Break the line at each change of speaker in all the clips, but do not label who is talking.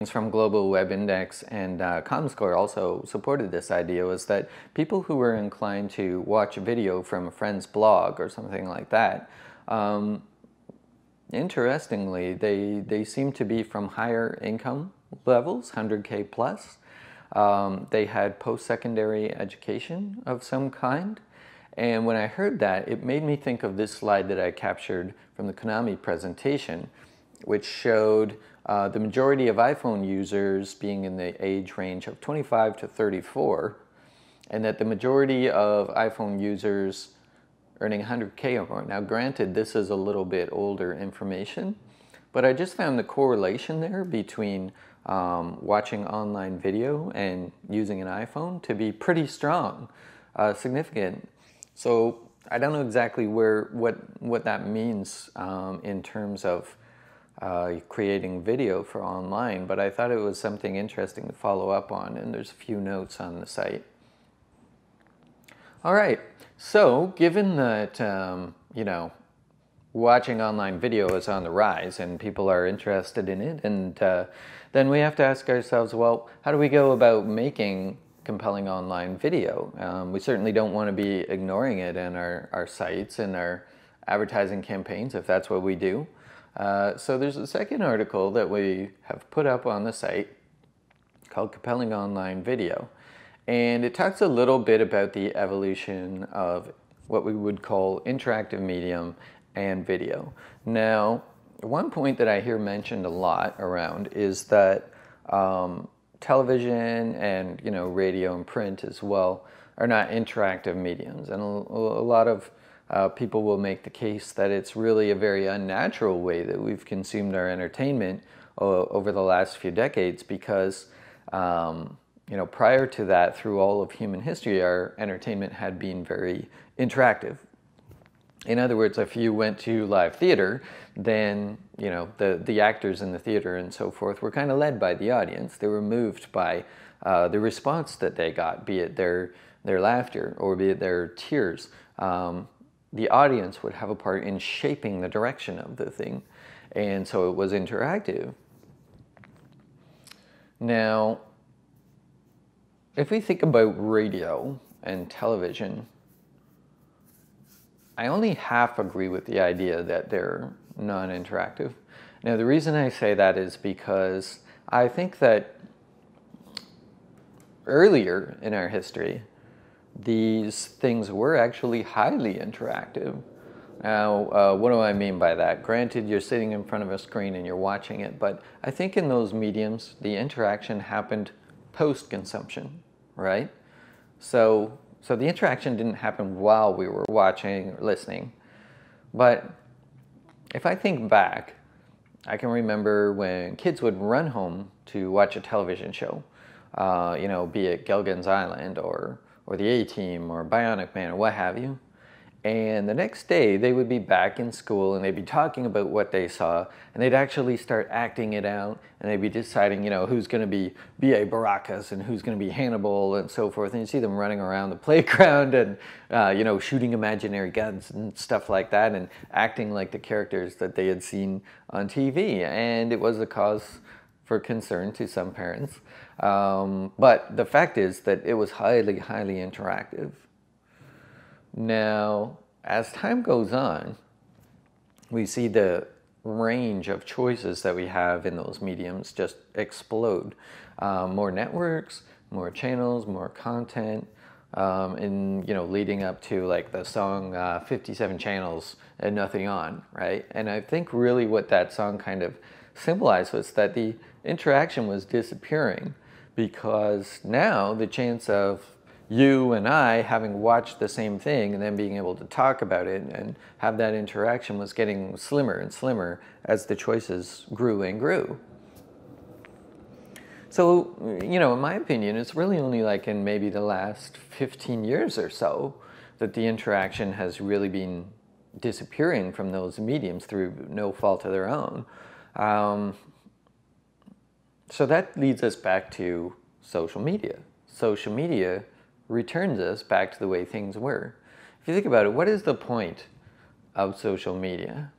from Global Web Index and ComScore also supported this idea, was that people who were inclined to watch a video from a friend's blog or something like that, interestingly, they seem to be from higher income levels, 100K plus. They had post-secondary education of some kind. And when I heard that, it made me think of this slide that I captured from the Konami presentation, which showed the majority of iPhone users being in the age range of 25 to 34, and that the majority of iPhone users earning 100K or more. Now granted, this is a little bit older information, but I just found the correlation there between watching online video and using an iPhone to be pretty strong, significant. So I don't know exactly what that means in terms of creating video for online, but I thought it was something interesting to follow up on, and there's a few notes on the site. All right, so given that, watching online video is on the rise and people are interested in it, and then we have to ask ourselves, well, how do we go about making compelling online video? We certainly don't want to be ignoring it in our sites and our advertising campaigns, if that's what we do. So there's a second article that we have put up on the site called Compelling Online Video. And it talks a little bit about the evolution of what we would call interactive medium and video. Now, one point that I hear mentioned a lot around is that television and radio and print as well are not interactive mediums, and a lot of people will make the case that it's really a very unnatural way that we've consumed our entertainment over the last few decades, because prior to that, through all of human history, our entertainment had been very interactive. In other words, if you went to live theater, then the actors in the theater and so forth were kind of led by the audience. They were moved by the response that they got, be it their laughter or be it their tears. The audience would have a part in shaping the direction of the thing, and so it was interactive. Now, if we think about radio and television, I only half agree with the idea that they're non-interactive. Now, the reason I say that is because I think that earlier in our history, these things were actually highly interactive. Now, what do I mean by that? Granted, you're sitting in front of a screen and you're watching it, but I think in those mediums, the interaction happened post-consumption, right? So the interaction didn't happen while we were watching or listening. But if I think back, I can remember when kids would run home to watch a television show, be it Gilligan's Island or the A-Team or Bionic Man or what have you. And the next day they would be back in school and they'd be talking about what they saw, and they'd actually start acting it out, and they'd be deciding, who's going to be B.A. Baracus and who's going to be Hannibal and so forth. And you see them running around the playground and, shooting imaginary guns and stuff like that and acting like the characters that they had seen on TV. And it was a cause for concern to some parents. But the fact is that it was highly, highly interactive. Now, as time goes on, we see the range of choices that we have in those mediums just explode. More networks, more channels, more content, and leading up to like the song 57 Channels and Nothing On, right? And I think really what that song kind of symbolized was that the interaction was disappearing, because now the chance of you and I having watched the same thing and then being able to talk about it and have that interaction was getting slimmer and slimmer as the choices grew and grew. So, in my opinion, it's really only like in maybe the last 15 years or so that the interaction has really been disappearing from those mediums through no fault of their own. So that leads us back to social media. Social media returns us back to the way things were. If you think about it, what is the point of social media?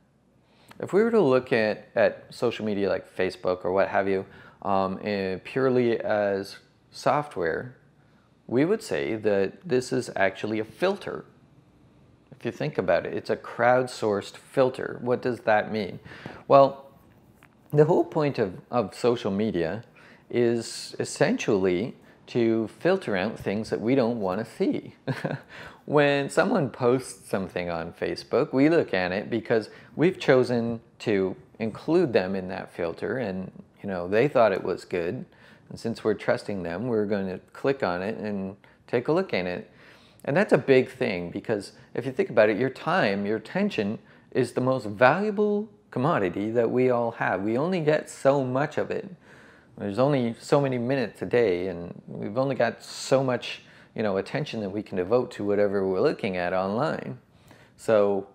If we were to look at social media like Facebook or what have you, purely as software, we would say that this is actually a filter. If you think about it, it's a crowdsourced filter. What does that mean? Well, the whole point of social media is essentially to filter out things that we don't want to see. When someone posts something on Facebook, we look at it because we've chosen to include them in that filter, and they thought it was good. And since we're trusting them, we're going to click on it and take a look at it. And that's a big thing, because if you think about it, your time, your attention is the most valuable commodity that we all have. We only get so much of it. There's only so many minutes a day, and we've only got so much attention that we can devote to whatever we're looking at online. So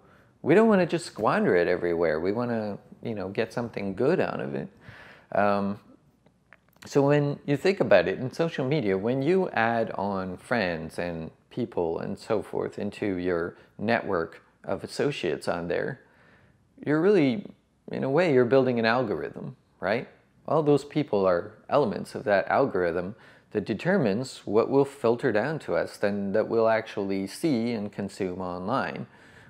we don't want to just squander it everywhere. We want to get something good out of it. So when you think about it, in social media, when you add on friends and people and so forth into your network of associates on there, you're really, in a way, you're building an algorithm, right? All those people are elements of that algorithm that determines what will filter down to us, then that we'll actually see and consume online.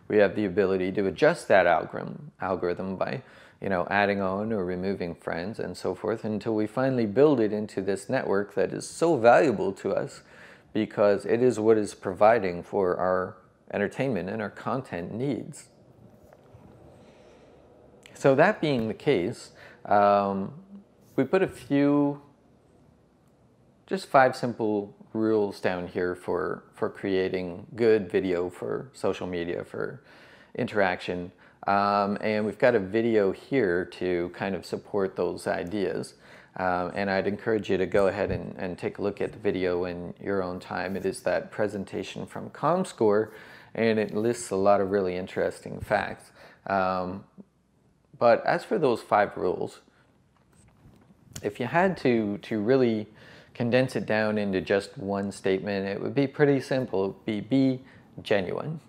We have the ability to adjust that algorithm by adding on or removing friends and so forth, until we finally build it into this network that is so valuable to us, because it is what is providing for our entertainment and our content needs. So that being the case, we put a few, just 5 simple rules down here for creating good video for social media, for interaction. And we've got a video here to kind of support those ideas. And I'd encourage you to go ahead and take a look at the video in your own time. It is that presentation from ComScore, and it lists a lot of really interesting facts. But as for those 5 rules, if you had to really condense it down into just one statement, it would be pretty simple. It would be genuine.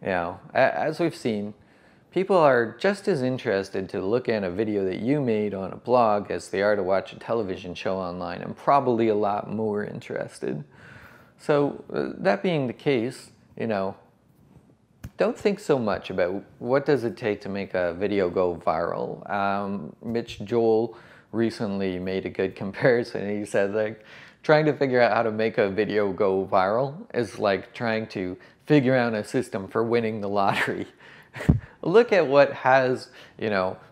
As we've seen, people are just as interested to look at a video that you made on a blog as they are to watch a television show online, and probably a lot more interested. So that being the case, don't think so much about what does it take to make a video go viral. Mitch Joel recently made a good comparison. He said, like, trying to figure out how to make a video go viral is like trying to figure out a system for winning the lottery. Look at what has,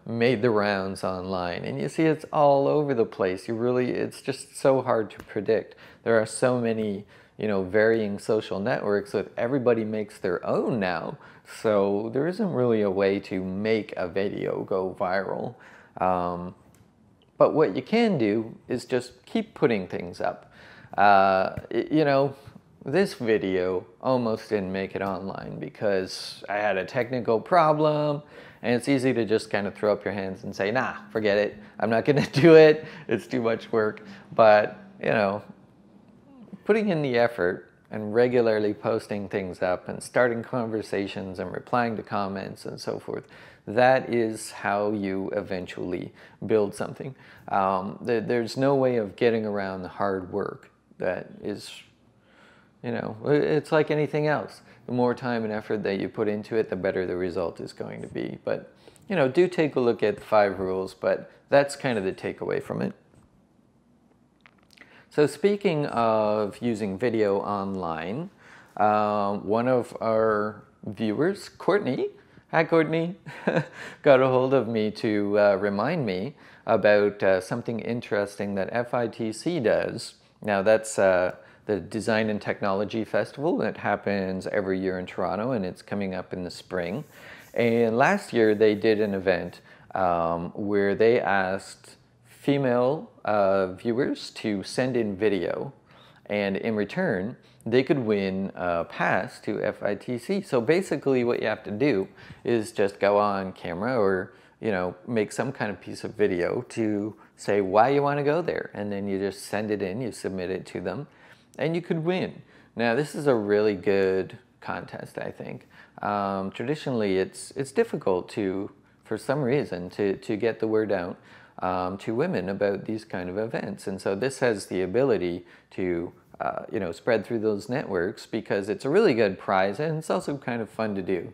made the rounds online, and you see it's all over the place. It's just so hard to predict. There are so many, varying social networks that everybody makes their own now. So there isn't really a way to make a video go viral. But what you can do is just keep putting things up. This video almost didn't make it online because I had a technical problem, and it's easy to just kind of throw up your hands and say, nah, forget it. I'm not going to do it. It's too much work. But, putting in the effort and regularly posting things up and starting conversations and replying to comments and so forth, that is how you eventually build something. There's no way of getting around the hard work that is, it's like anything else. The more time and effort that you put into it, the better the result is going to be. But, do take a look at the 5 rules, but that's kind of the takeaway from it. So speaking of using video online, one of our viewers, Courtney, hi Courtney, got a hold of me to remind me about something interesting that FITC does. Now that's the Design and Technology Festival that happens every year in Toronto, and it's coming up in the spring. And last year they did an event where they asked female viewers to send in video, and in return they could win a pass to FITC. So basically what you have to do is just go on camera or make some kind of piece of video to say why you want to go there, and then you just send it in, you submit it to them, and you could win. Now this is a really good contest, I think. Traditionally it's difficult for some reason to get the word out. to women about these kind of events. And so this has the ability to spread through those networks because it's a really good prize and it's also kind of fun to do.